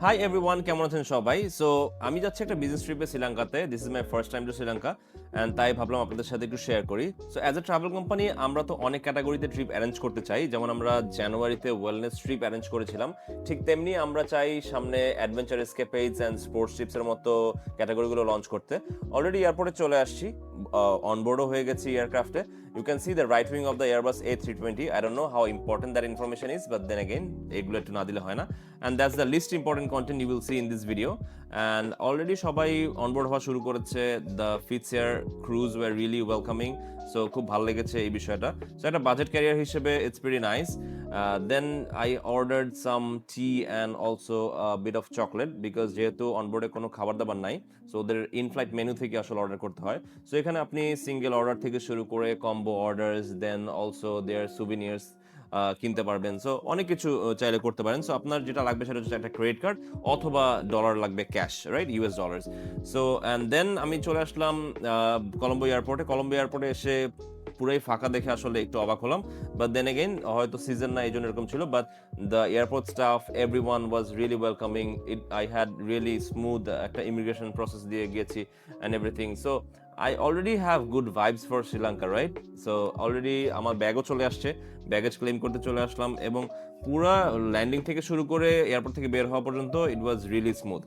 Hi everyone, কেমন আছেন সবাই? সো আমি যাচ্ছি একটা বিজনেস ট্রিপে শ্রীলঙ্কাতে। This is my first time to Sri Lanka and তাই ভাবলাম আপনাদের সাথে একটু শেয়ার করি। So as a travel company আমরা তো অনেক ক্যাটাগরিতে ট্রিপ অ্যারেঞ্জ করতে চাই। যেমন আমরা জানুয়ারিতে ওয়েলনেস ট্রিপ অ্যারেঞ্জ করেছিলাম। ঠিক তেমনি আমরা চাই সামনে অ্যাডভেঞ্চার এসকেপেজ অ্যান্ড স্পোর্টস ট্রিপসের মতো ক্যাটাগরিগুলো লঞ্চ করতে। অলরেডি এয়ারপোর্টে চলে আসছি, অনবোর্ডও হয়ে গেছি এয়ারক্রাফটে। You can see the right wing of the Airbus A320. I don't know how important that information is, but then again, এগুলো একটু না দিলে হয় না। And that's the least important content you will see in this video. And already সবাই onboard হওয়া শুরু করেছে। The fifth year crews were really welcoming. So খুব ভালো লেগেছে এই বিষয়টা। So একটা বাজেট ক্যারিয়ার হিসেবে it's pretty nice. Then I ordered some tea and also a bit of chocolate because যেহেতু অনবোর্ডে কোনো খাবার দাবার নাই, সো ওদের ইনফ্লাইট মেনু থেকে আসলে অর্ডার করতে হয়। সো এখানে আপনি সিঙ্গেল অর্ডার থেকে শুরু করে combo orders, then also there souvenirs কিনতে পারবেন। সো অনেক কিছু চাইলে করতে পারেন। সো আপনার যেটা লাগবে সেটা হচ্ছে একটা ক্রেডিট কার্ড অথবা ডলার লাগবে cash, right, US dollars. So and then আমি চলে আসলাম কলম্বো এয়ারপোর্টে। কলম্বো এয়ারপোর্টে এসে পুরাই ফাঁকা দেখে আসলে একটু অবাক হলাম। বাট দেন এগেইন হয়তো সিজন না এই জন্য এরকম ছিল। But the airport staff everyone was really welcoming. I had really smooth একটা ইমিগ্রেশন প্রসেস দিয়ে গিয়েছি and everything. So I already have good vibes for Sri Lanka, right? So already আমার ব্যাগও চলে আসছে, ব্যাগেজ ক্লেম করতে চলে আসলাম এবং পুরা ল্যান্ডিং থেকে শুরু করে এয়ারপোর্ট থেকে বের হওয়া পর্যন্ত ইট ওয়াজ রিয়েলি স্মুথ।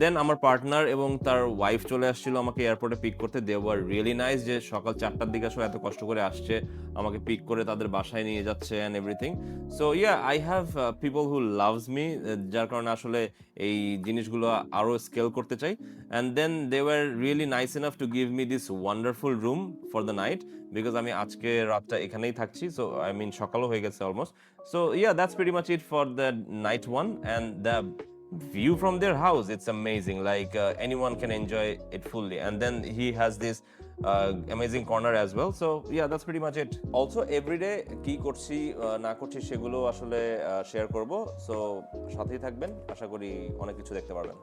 দেন আমার পার্টনার এবং তার ওয়াইফ চলে আসছিল আমাকে এয়ারপোর্টে পিক করতে। দে ওয়ার রিয়েলি নাইস, যে সকাল 4টার দিকে আসলে এত কষ্ট করে আসছে, আমাকে পিক করে তাদের বাসায় নিয়ে যাচ্ছে and everything. So yeah, I have people who loves me, যার কারণে আসলে এই জিনিসগুলো আরও স্কেল করতে চাই। And then they were really nice enough to give me this wonderful room for the night because আমি আজকে রাতটা এখানেই থাকছি। সো আই মিন সকালও হয়ে গেছে almost. So yeah, that's pretty much it for the night one and the view from their house, it's amazing, like anyone can enjoy it fully. And then he has this amazing corner as well. So yeah, that's pretty much it. Also everyday কি করছি না করছি সেগুলো আসলে share করব। So সাথেই থাকবেন, আশা করি অনেক কিছু দেখতে পারবেন।